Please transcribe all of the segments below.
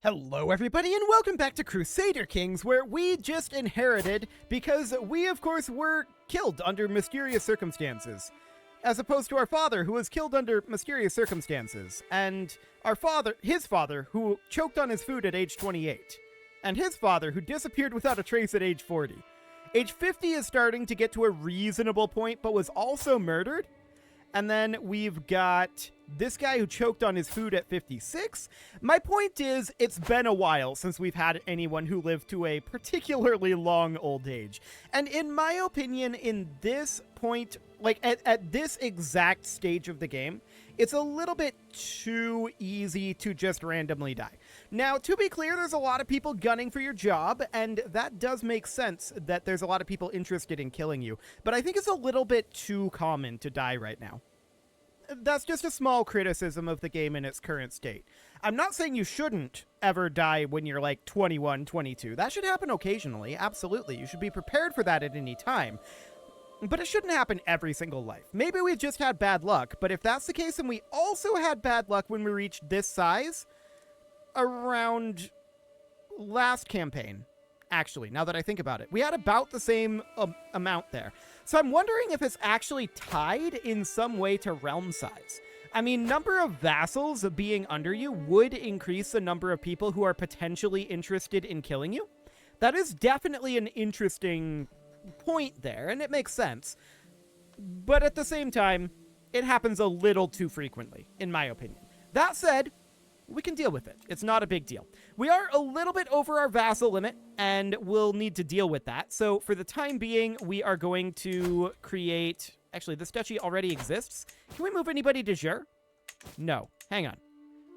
Hello everybody and welcome back to Crusader Kings, where we just inherited because we of course were killed under mysterious circumstances. As opposed to our father, who was killed under mysterious circumstances, and his father, who choked on his food at age 28, and his father, who disappeared without a trace at age 40. Age 50 is starting to get to a reasonable point, but was also murdered. And then we've got this guy who choked on his food at 56. My point is, it's been a while since we've had anyone who lived to a particularly long old age. And in my opinion, in this point, like at this exact stage of the game, it's a little bit too easy to just randomly die. Now, to be clear, there's a lot of people gunning for your job, and that does make sense that there's a lot of people interested in killing you. But I think it's a little bit too common to die right now. That's just a small criticism of the game in its current state. I'm not saying you shouldn't ever die when you're like 21, 22. That should happen occasionally, absolutely. You should be prepared for that at any time. But it shouldn't happen every single life. Maybe we've just had bad luck, but if that's the case, and we also had bad luck when we reached this size around last campaign, actually, now that I think about it. We had about the same amount there. So I'm wondering if it's actually tied in some way to realm size. I mean, number of vassals being under you would increase the number of people who are potentially interested in killing you. That is definitely an interesting point there, and it makes sense. But at the same time, it happens a little too frequently, in my opinion. That said, we can deal with it. It's not a big deal. We are a little bit over our vassal limit, and we'll need to deal with that. So for the time being, we are going to create... Actually, this duchy already exists. Can we move anybody de jure? No. Hang on.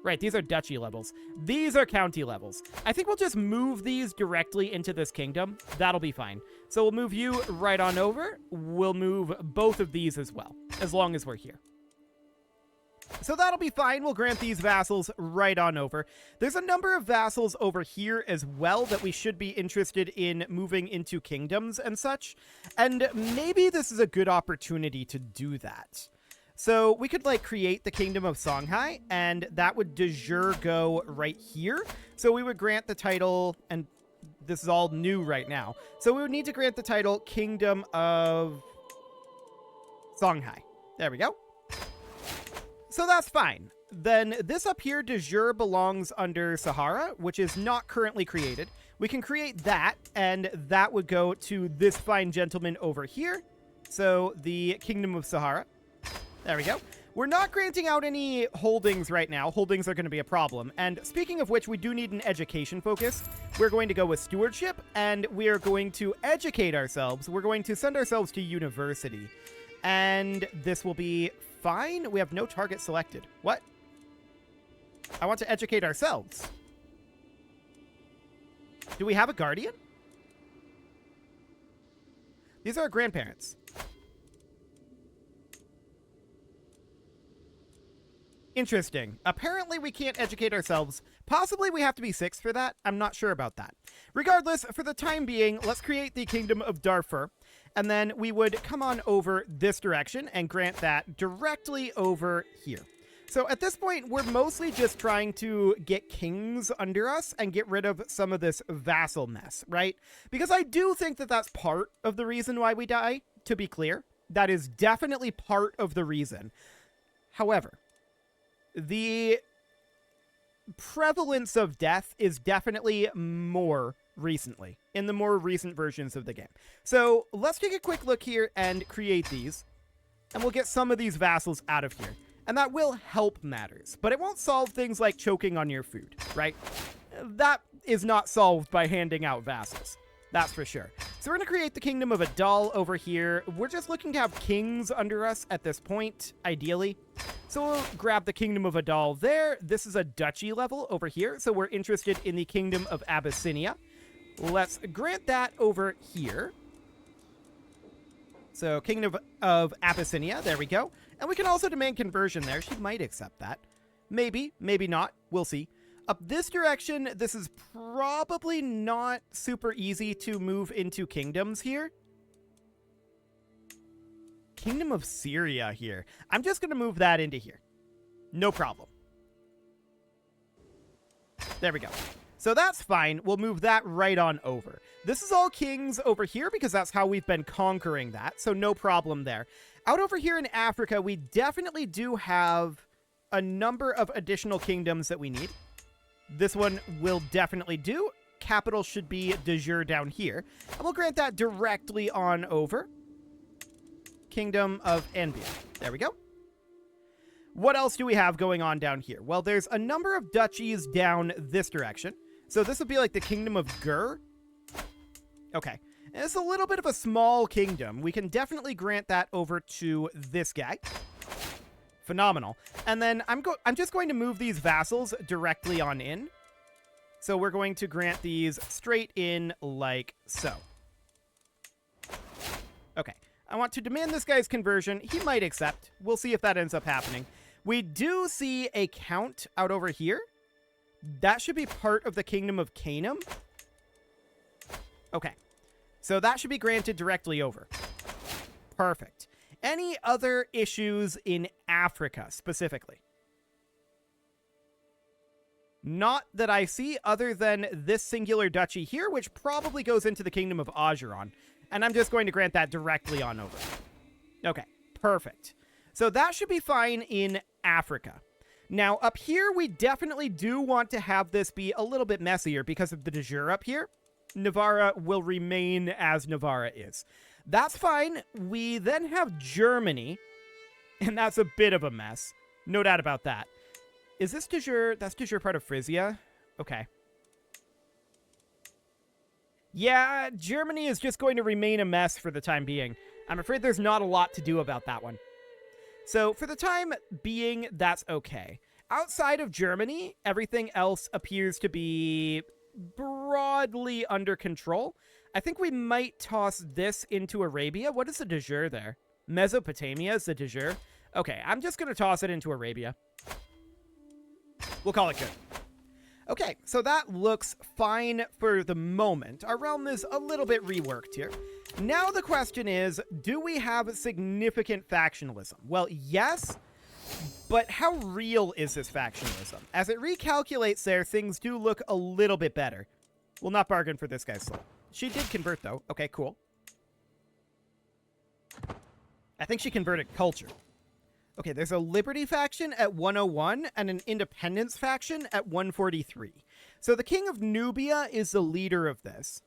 Right, these are duchy levels. These are county levels. I think we'll just move these directly into this kingdom. That'll be fine. So we'll move you right on over. We'll move both of these as well, as long as we're here. So that'll be fine. We'll grant these vassals right on over. There's a number of vassals over here as well that we should be interested in moving into kingdoms and such. And maybe this is a good opportunity to do that. So we could like create the kingdom of Songhai, and that would de jure go right here. So we would grant the title, and this is all new right now. So we would need to grant the title Kingdom of Songhai. There we go. So that's fine. Then this up here, de jure, belongs under Sahara, which is not currently created. We can create that, and that would go to this fine gentleman over here. So the Kingdom of Sahara. There we go. We're not granting out any holdings right now. Holdings are going to be a problem. And speaking of which, we do need an education focus. We're going to go with stewardship, and we are going to educate ourselves. We're going to send ourselves to university. And this will be fine. We have no target selected. What? I want to educate ourselves. Do we have a guardian? These are our grandparents. Interesting. Apparently we can't educate ourselves. Possibly we have to be 6 for that. I'm not sure about that. Regardless, for the time being, let's create the Kingdom of Darfur. And then we would come on over this direction and grant that directly over here. So at this point, we're mostly just trying to get kings under us and get rid of some of this vassal mess, right? Because I do think that that's part of the reason why we die, to be clear. That is definitely part of the reason. However, the prevalence of death is definitely more recently, in the more recent versions of the game. So let's take a quick look here and create these, and we'll get some of these vassals out of here. And that will help matters, but it won't solve things like choking on your food, right? That is not solved by handing out vassals. That's for sure. So we're going to create the Kingdom of Adal over here. We're just looking to have kings under us at this point, ideally. So we'll grab the Kingdom of Adal there. This is a duchy level over here, so we're interested in the Kingdom of Abyssinia. Let's grant that over here. So Kingdom of Abyssinia, there we go. And we can also demand conversion there. She might accept that. Maybe, maybe not. We'll see. Up this direction, this is probably not super easy to move into kingdoms here. Kingdom of Syria here. I'm just going to move that into here. No problem. There we go. So that's fine. We'll move that right on over. This is all kings over here because that's how we've been conquering that, so no problem there. Out over here in Africa, we definitely do have a number of additional kingdoms that we need. This one will definitely do. Capital should be de jure down here. And we'll grant that directly on over. Kingdom of Enbia. There we go. What else do we have going on down here? Well, there's a number of duchies down this direction. So this would be like the Kingdom of Gur. Okay. And it's a little bit of a small kingdom. We can definitely grant that over to this guy. Phenomenal. And then I'm just going to move these vassals directly on in. So we're going to grant these straight in like so. Okay. I want to demand this guy's conversion. He might accept. We'll see if that ends up happening. We do see a count out over here. That should be part of the Kingdom of Canaan. Okay. So that should be granted directly over. Perfect. Any other issues in Africa specifically? Not that I see, other than this singular duchy here, which probably goes into the Kingdom of Ajuran. And I'm just going to grant that directly on over. Okay, perfect. So that should be fine in Africa. Now, up here, we definitely do want to have this be a little bit messier because of the de jure up here. Navarra will remain as Navarra is. That's fine. We then have Germany, and that's a bit of a mess. No doubt about that. Is this de jure? That's de jure part of Frisia? Okay. Yeah, Germany is just going to remain a mess for the time being. I'm afraid there's not a lot to do about that one. So for the time being, that's okay. Outside of Germany, everything else appears to be broadly under control. I think we might toss this into Arabia. What is the de jure there? Mesopotamia is the de jure. Okay, I'm just going to toss it into Arabia. We'll call it good. Okay, so that looks fine for the moment. Our realm is a little bit reworked here. Now the question is, do we have significant factionalism? Well, yes, but how real is this factionalism? As it recalculates there, things do look a little bit better. We'll not bargain for this guy's soul. She did convert, though. Okay, cool. I think she converted culture. Okay, there's a Liberty faction at 101 and an Independence faction at 143. So the King of Nubia is the leader of this.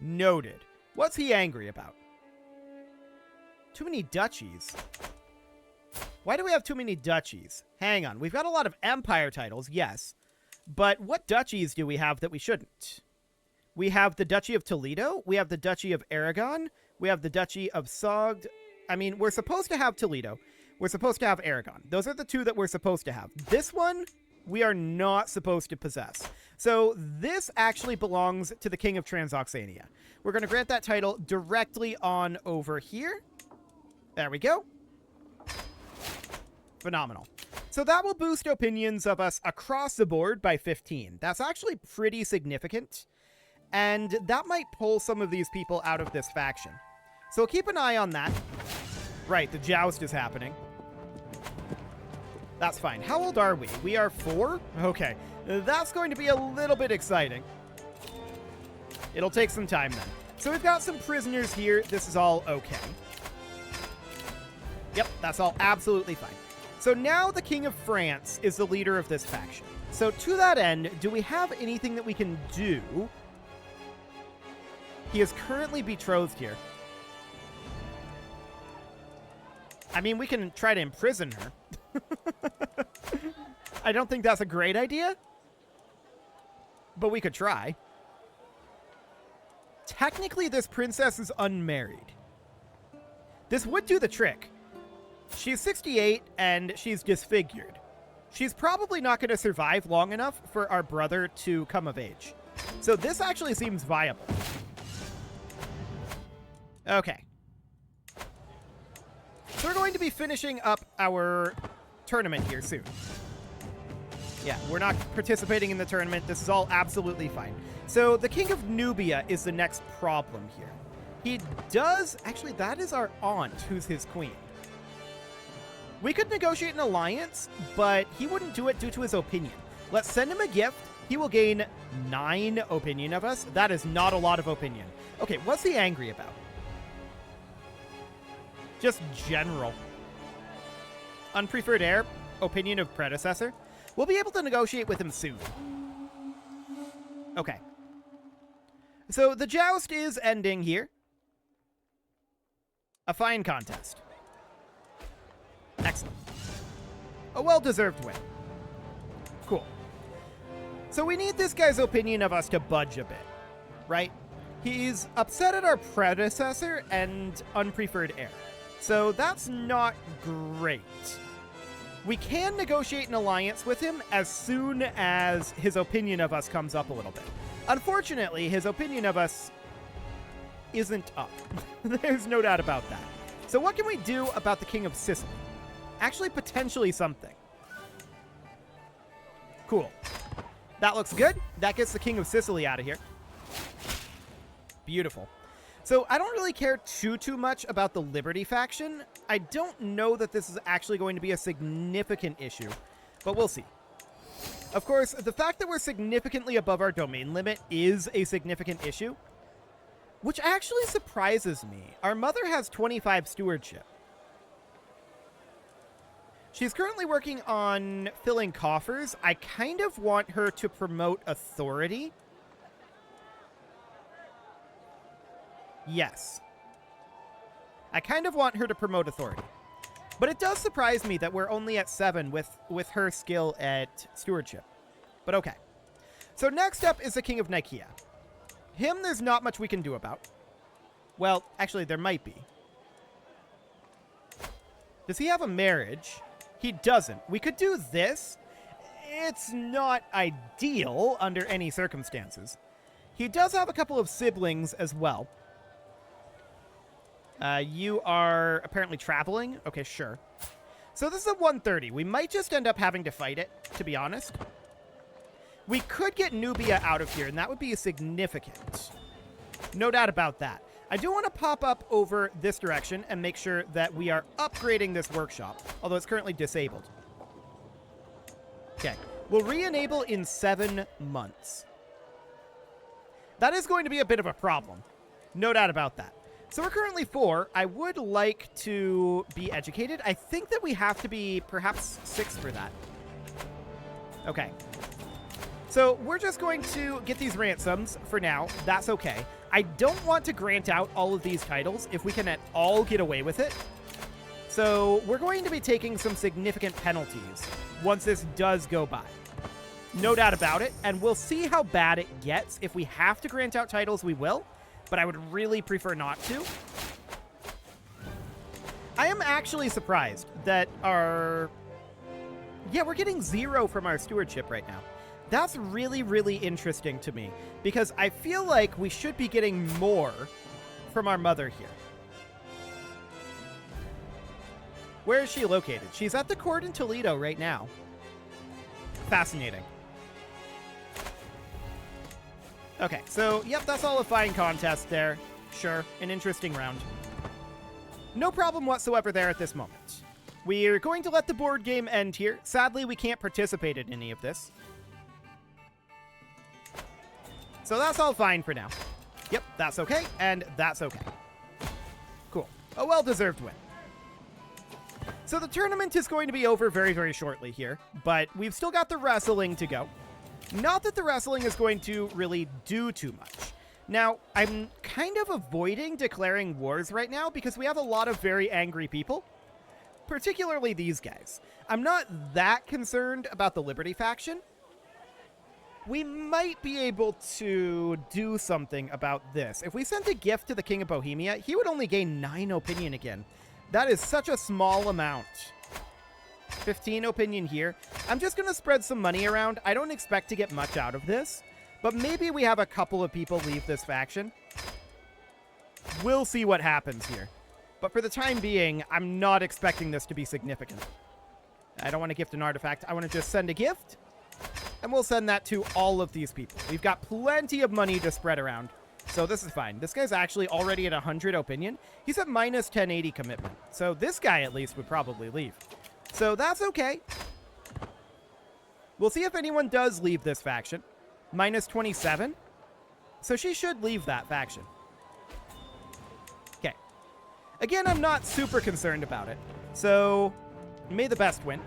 Noted. What's he angry about? Too many duchies. Why do we have too many duchies? Hang on. We've got a lot of empire titles, yes. But what duchies do we have that we shouldn't? We have the Duchy of Toledo. We have the Duchy of Aragon. We have the Duchy of Sogd. I mean, we're supposed to have Toledo. We're supposed to have Aragon. Those are the two that we're supposed to have. This one, we are not supposed to possess. So this actually belongs to the King of Transoxania. We're going to grant that title directly on over here. There we go. Phenomenal. So that will boost opinions of us across the board by 15. That's actually pretty significant. And that might pull some of these people out of this faction. So keep an eye on that. Right, the joust is happening. That's fine. How old are we? We are 4? Okay. That's going to be a little bit exciting. It'll take some time then. So we've got some prisoners here. This is all okay. Yep, that's all absolutely fine. So now the King of France is the leader of this faction. So to that end, do we have anything that we can do? He is currently betrothed here. I mean, we can try to imprison her. I don't think that's a great idea, but we could try. Technically, this princess is unmarried. This would do the trick. She's 68, and she's disfigured. She's probably not going to survive long enough for our brother to come of age. So this actually seems viable. Okay. So we're going to be finishing up our tournament here soon. Yeah, we're not participating in the tournament. This is all absolutely fine. So the King of Nubia is the next problem here. He does... Actually, that is our aunt who's his queen. We could negotiate an alliance, but he wouldn't do it due to his opinion. Let's send him a gift. He will gain 9 opinion of us. That is not a lot of opinion. Okay, what's he angry about? Just general. Unpreferred heir, opinion of predecessor. We'll be able to negotiate with him soon. Okay. So the joust is ending here. A fine contest. Excellent. A well-deserved win. Cool. So we need this guy's opinion of us to budge a bit, right? He's upset at our predecessor and unpreferred heir. So that's not great. We can negotiate an alliance with him as soon as his opinion of us comes up a little bit. Unfortunately, his opinion of us isn't up. There's no doubt about that. So what can we do about the King of Sicily? Actually, potentially something. Cool. That looks good. That gets the King of Sicily out of here. Beautiful. So I don't really care too much about the Liberty faction. I don't know that this is actually going to be a significant issue, but we'll see. Of course, the fact that we're significantly above our domain limit is a significant issue, which actually surprises me. Our mother has 25 stewardship. She's currently working on filling coffers. I kind of want her to promote authority. Yes. I kind of want her to promote authority. But it does surprise me that we're only at 7 with her skill at stewardship. But okay. So next up is the King of Nicaea. Him, there's not much we can do about. Well, actually, there might be. Does he have a marriage? He doesn't. We could do this. It's not ideal under any circumstances. He does have a couple of siblings as well. You are apparently traveling. Okay, sure. So this is a 130. We might just end up having to fight it, to be honest. We could get Nubia out of here, and that would be significant. No doubt about that. I do want to pop up over this direction and make sure that we are upgrading this workshop, although it's currently disabled. Okay. We'll re-enable in 7 months. That is going to be a bit of a problem. No doubt about that. So we're currently 4. I would like to be educated. I think that we have to be perhaps 6 for that. Okay. So we're just going to get these ransoms for now. That's okay. I don't want to grant out all of these titles if we can at all get away with it. So we're going to be taking some significant penalties once this does go by. No doubt about it. And we'll see how bad it gets. If we have to grant out titles, we will. But I would really prefer not to. I am actually surprised that our... Yeah, we're getting 0 from our stewardship right now. That's really, really interesting to me, because I feel like we should be getting more from our mother here. Where is she located? She's at the court in Toledo right now. Fascinating. Okay, so, yep, that's all a fine contest there. Sure, an interesting round. No problem whatsoever there at this moment. We're going to let the board game end here. Sadly, we can't participate in any of this. So that's all fine for now. Yep, that's okay, and that's okay. Cool. A well-deserved win. So the tournament is going to be over very, very shortly here, but we've still got the wrestling to go. Not that the wrestling is going to really do too much. Now, I'm kind of avoiding declaring wars right now because we have a lot of very angry people, particularly these guys. I'm not that concerned about the Liberty faction. We might be able to do something about this. If we sent a gift to the King of Bohemia, he would only gain 9 opinion again. That is such a small amount. 15 opinion here. I'm just going to spread some money around. I don't expect to get much out of this, but maybe we have a couple of people leave this faction. We'll see what happens here. But for the time being, I'm not expecting this to be significant. I don't want to gift an artifact. I want to just send a gift, and we'll send that to all of these people. We've got plenty of money to spread around, so this is fine. This guy's actually already at 100 opinion. He's at minus 1080 commitment, so this guy at least would probably leave. So that's okay. We'll see if anyone does leave this faction. Minus 27. So she should leave that faction. Okay. Again, I'm not super concerned about it. So, may the best win.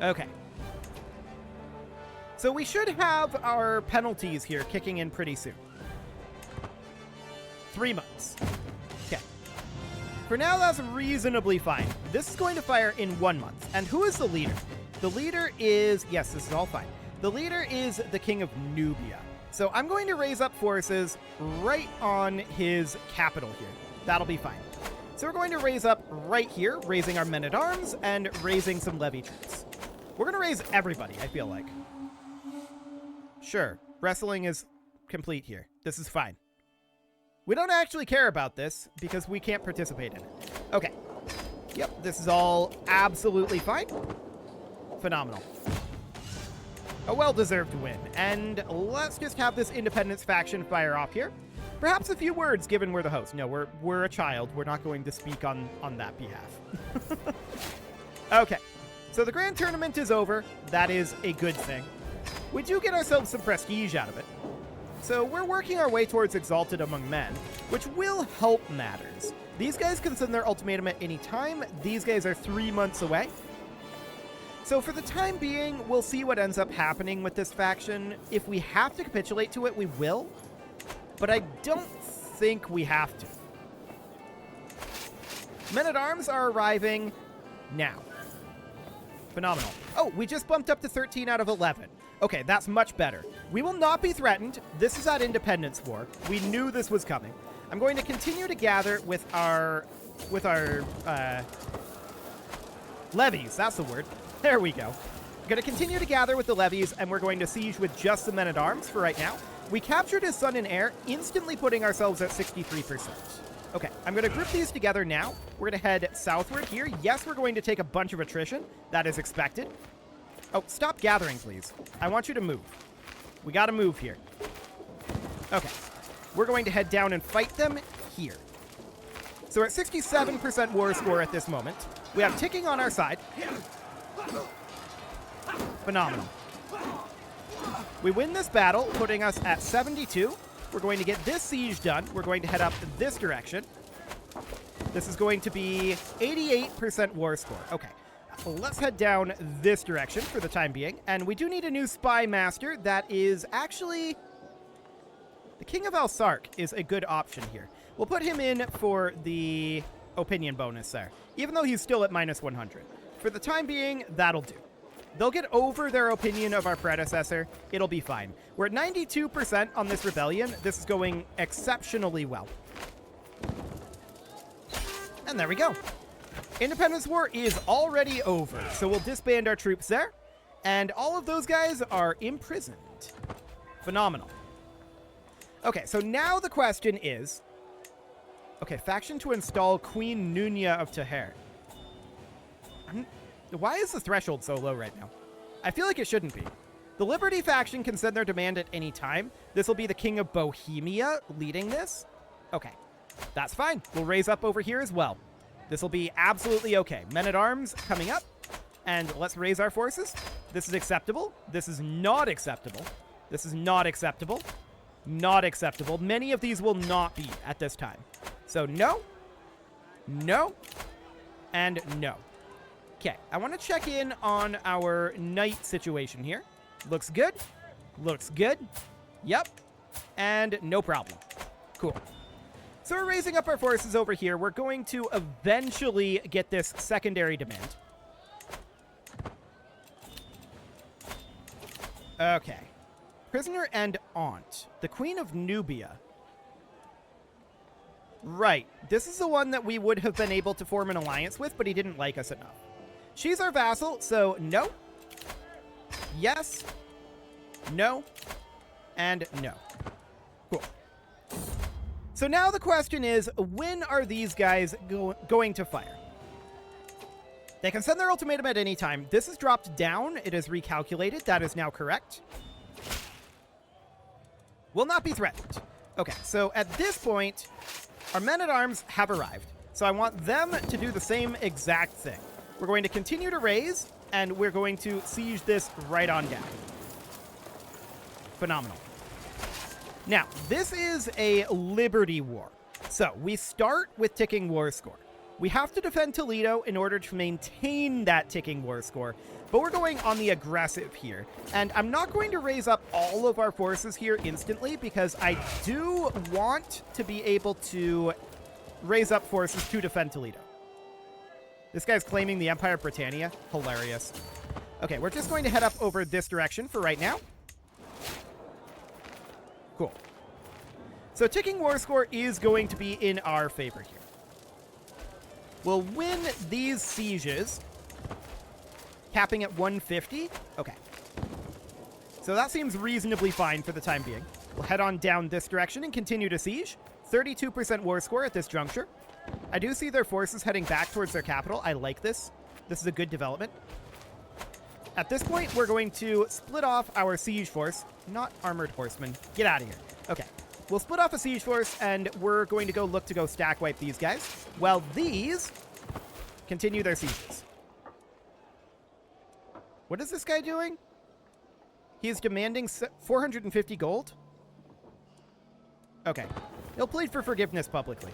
Okay. So we should have our penalties here kicking in pretty soon. 3 months. Okay. For now, that's reasonably fine. This is going to fire in 1 month. And who is the leader? The leader is... Yes, this is all fine. The leader is the King of Nubia. So I'm going to raise up forces right on his capital here. That'll be fine. So we're going to raise up right here, raising our men-at-arms and raising some levy troops. We're going to raise everybody, I feel like. Sure, wrestling is complete here. This is fine. We don't actually care about this because we can't participate in it. Okay. Yep, this is all absolutely fine. Phenomenal. A well-deserved win. And let's just have this independence faction fire off here. Perhaps a few words, given we're the host. No, we're a child. We're not going to speak on that behalf. Okay. So the grand tournament is over. That is a good thing. We do get ourselves some prestige out of it. So we're working our way towards Exalted Among Men, which will help matters. These guys can send their ultimatum at any time. These guys are 3 months away. So for the time being, we'll see what ends up happening with this faction. If we have to capitulate to it, we will. But I don't think we have to. Men-at-Arms are arriving now. Phenomenal. Oh, we just bumped up to 13 out of 11. Okay, that's much better. We will not be threatened. This is at Independence War. We knew this was coming. I'm going to continue to gather with our levies. That's the word. There we go. I'm going to continue to gather with the levies, and we're going to siege with just the men-at-arms for right now. We captured his son and heir, instantly putting ourselves at 63%. Okay, I'm going to group these together now. We're going to head southward here. Yes, we're going to take a bunch of attrition. That is expected. Oh, stop gathering, please. I want you to move. We got to move here. Okay. We're going to head down and fight them here. So we're at 67% war score at this moment. We have ticking on our side. Phenomenal. We win this battle, putting us at 72. We're going to get this siege done. We're going to head up this direction. This is going to be 88% war score. Okay. Let's head down this direction for the time being. And we do need a new spy master. That is actually... The King of Alsark is a good option here. We'll put him in for the opinion bonus there, even though he's still at minus 100. For the time being, that'll do. They'll get over their opinion of our predecessor. It'll be fine. We're at 92% on this rebellion. This is going exceptionally well. And there we go. Independence War is already over, so we'll disband our troops there. And all of those guys are imprisoned. Phenomenal. Okay, so now the question is... Okay, faction to install Queen Nunya of Teher. Why is the threshold so low right now? I feel like it shouldn't be. The Liberty faction can send their demand at any time. This will be the King of Bohemia leading this. Okay, that's fine. We'll raise up over here as well. This will be absolutely okay. Men-at-Arms coming up. And let's raise our forces. This is acceptable. This is not acceptable. This is not acceptable. Not acceptable. Many of these will not be at this time. So no, no, and no. Okay, I want to check in on our knight situation here. Looks good. Looks good. Yep. And no problem. Cool. So we're raising up our forces over here. We're going to eventually get this secondary demand. Okay. Prisoner and aunt. The Queen of Nubia. Right. This is the one that we would have been able to form an alliance with, but he didn't like us enough. She's our vassal, so no. Yes. No. And no. Cool. So now the question is, when are these guys going to fire? They can send their ultimatum at any time. This is dropped down. It is recalculated. That is now correct. Will not be threatened. Okay, so at this point, our men-at-arms have arrived. So I want them to do the same exact thing. We're going to continue to raise, and we're going to siege this right on down. Phenomenal. Now, this is a Liberty War. So, we start with ticking war score. We have to defend Toledo in order to maintain that ticking war score, but we're going on the aggressive here. And I'm not going to raise up all of our forces here instantly because I do want to be able to raise up forces to defend Toledo. This guy's claiming the Empire of Britannia. Hilarious. Okay, we're just going to head up over this direction for right now. Cool. So ticking war score is going to be in our favor here. We'll win these sieges, capping at 150. Okay. So that seems reasonably fine for the time being. We'll head on down this direction and continue to siege. 32% war score at this juncture. I do see their forces heading back towards their capital. I like this. This is a good development. At this point, we're going to split off our siege force. Not armored horsemen. Get out of here. Okay. We'll split off a siege force, and we're going to go stack wipe these guys, while these continue their sieges. What is this guy doing? He's demanding 450 gold? Okay. He'll plead for forgiveness publicly.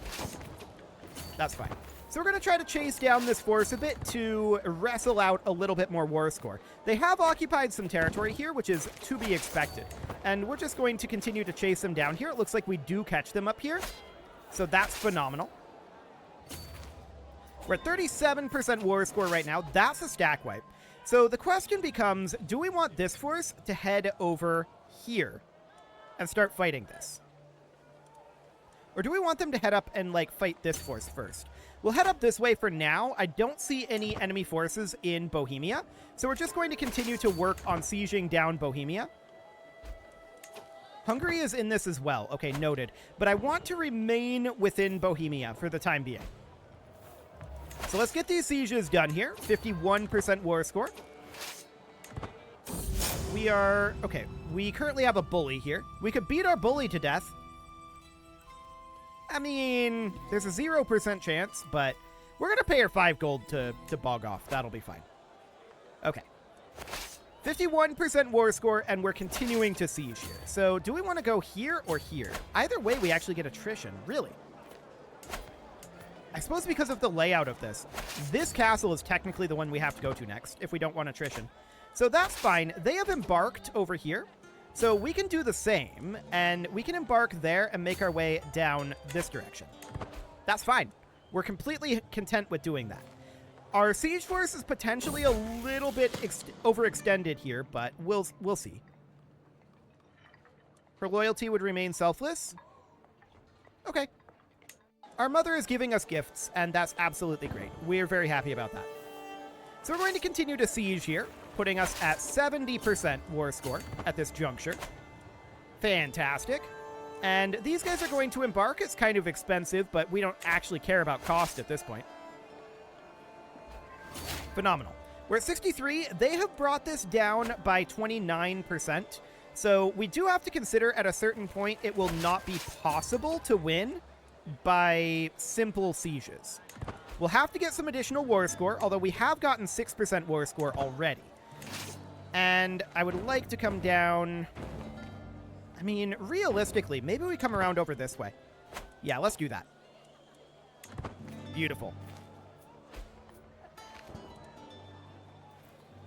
That's fine. So we're going to try to chase down this force a bit to wrestle out a little bit more war score. They have occupied some territory here, which is to be expected. And we're just going to continue to chase them down here. It looks like we do catch them up here. So that's phenomenal. We're at 37% war score right now. That's a stack wipe. So the question becomes, do we want this force to head over here and start fighting this? Or do we want them to head up and, like, fight this force first? We'll head up this way for now. I don't see any enemy forces in Bohemia, so we're just going to continue to work on sieging down Bohemia. Hungary is in this as well. Okay, noted. But I want to remain within Bohemia for the time being. So let's get these sieges done here. 51% war score. We are... Okay, we currently have a bully here. We could beat our bully to death. I mean, there's a 0% chance, but we're going to pay her 5 gold to bog off. That'll be fine. Okay. 51% war score, and we're continuing to siege here. So do we want to go here or here? Either way, we actually get attrition. Really? I suppose because of the layout of this. This castle is technically the one we have to go to next if we don't want attrition. So that's fine. They have embarked over here. So we can do the same, and we can embark there and make our way down this direction. That's fine. We're completely content with doing that. Our siege force is potentially a little bit overextended here, but we'll see. Her loyalty would remain selfless. Okay. Our mother is giving us gifts, and that's absolutely great. We're very happy about that. So we're going to continue to siege here, putting us at 70% war score at this juncture. Fantastic. And these guys are going to embark. It's kind of expensive, but we don't actually care about cost at this point. Phenomenal. We're at 63. They have brought this down by 29%. So we do have to consider at a certain point it will not be possible to win by simple sieges. We'll have to get some additional war score, although we have gotten 6% war score already. And I would like to come down... I mean, realistically, maybe we come around over this way. Yeah, let's do that. Beautiful.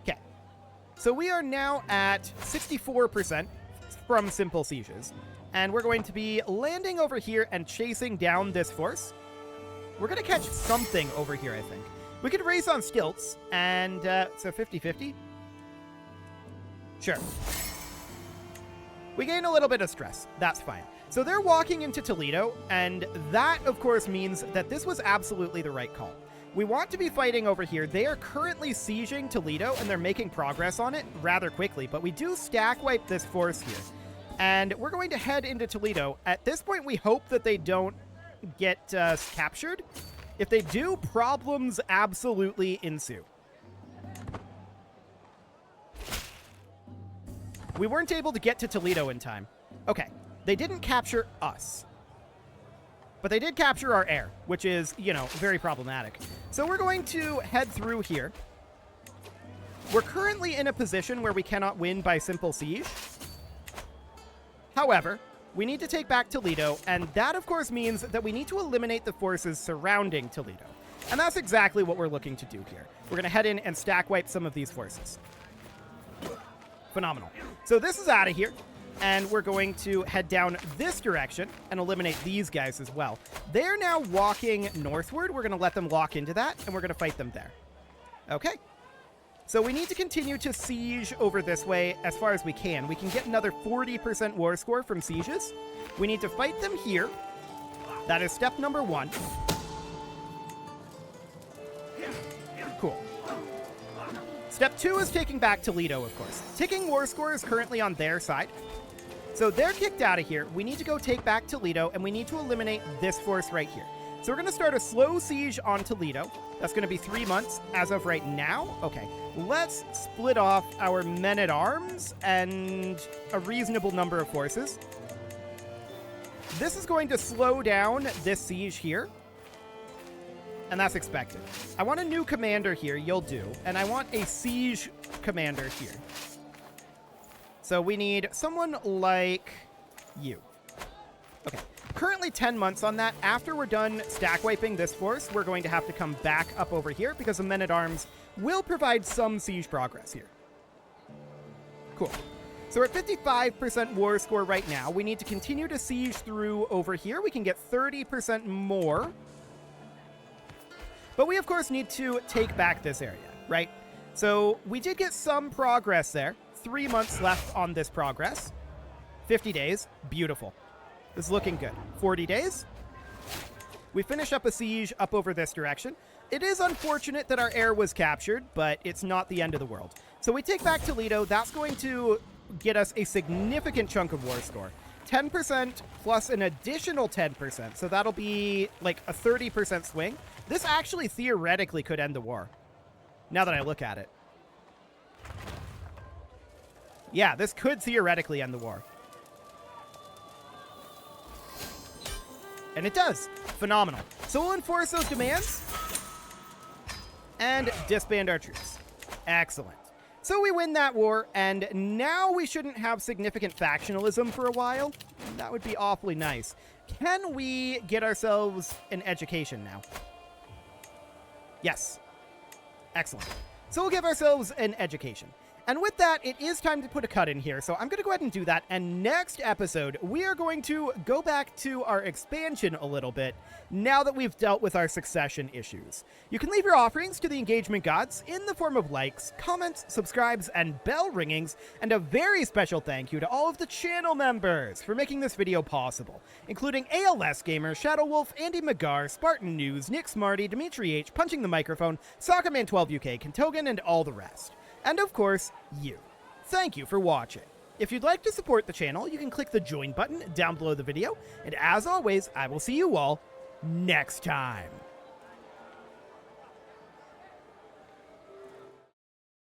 Okay. So we are now at 64% from simple sieges. And we're going to be landing over here and chasing down this force. We're going to catch something over here, I think. We could race on stilts, and so 50-50. Sure. We gain a little bit of stress. That's fine. So they're walking into Toledo, and that, of course, means that this was absolutely the right call. We want to be fighting over here. They are currently sieging Toledo, and they're making progress on it rather quickly, but we do stack wipe this force here. And we're going to head into Toledo. At this point, we hope that they don't get captured. If they do, problems absolutely ensue. We weren't able to get to Toledo in time. Okay, they didn't capture us. But they did capture our heir, which is, you know, very problematic. So we're going to head through here. We're currently in a position where we cannot win by simple siege. However, we need to take back Toledo, and that, of course, means that we need to eliminate the forces surrounding Toledo. And that's exactly what we're looking to do here. We're going to head in and stack wipe some of these forces. Phenomenal. So this is out of here, and we're going to head down this direction and eliminate these guys as well. They're now walking northward. We're going to let them lock into that, and we're going to fight them there. Okay. So we need to continue to siege over this way as far as we can. We can get another 40% war score from sieges. We need to fight them here. That is step number 1. Cool. Step 2 is taking back Toledo, of course. Ticking war score is currently on their side. So they're kicked out of here. We need to go take back Toledo, and we need to eliminate this force right here. So we're going to start a slow siege on Toledo. That's going to be 3 months as of right now. Okay, let's split off our men-at-arms and a reasonable number of forces. This is going to slow down this siege here. And that's expected. I want a new commander here, you'll do. And I want a siege commander here. So we need someone like you. Okay. Currently 10 months on that. After we're done stack wiping this force, we're going to have to come back up over here because the men-at-arms will provide some siege progress here. Cool. So we're at 55% war score right now. We need to continue to siege through over here. We can get 30% more. But we, of course, need to take back this area, right? So we did get some progress there. 3 months left on this progress. 50 days. Beautiful. This is looking good. 40 days. We finish up a siege up over this direction. It is unfortunate that our heir was captured, but it's not the end of the world. So we take back Toledo. That's going to get us a significant chunk of war score. 10% plus an additional 10%. So that'll be like a 30% swing. This actually theoretically could end the war. Now that I look at it. Yeah, this could theoretically end the war. And it does. Phenomenal. So we'll enforce those demands and disband our troops. Excellent. So we win that war, and now we shouldn't have significant factionalism for a while. That would be awfully nice. Can we get ourselves an education now? Yes. Excellent. So we'll give ourselves an education. And with that, it is time to put a cut in here, so I'm going to go ahead and do that. And next episode, we are going to go back to our expansion a little bit, now that we've dealt with our succession issues. You can leave your offerings to the engagement gods in the form of likes, comments, subscribes, and bell ringings, and a very special thank you to all of the channel members for making this video possible, including ALS Gamer, Shadow Wolf, Andy McGar, Spartan News, Nick Smarty, Dimitri H, Punching the Microphone, Soccerman12UK, Kentogan, and all the rest. And of course, you. Thank you for watching. If you'd like to support the channel, you can click the join button down below the video. And as always, I will see you all next time.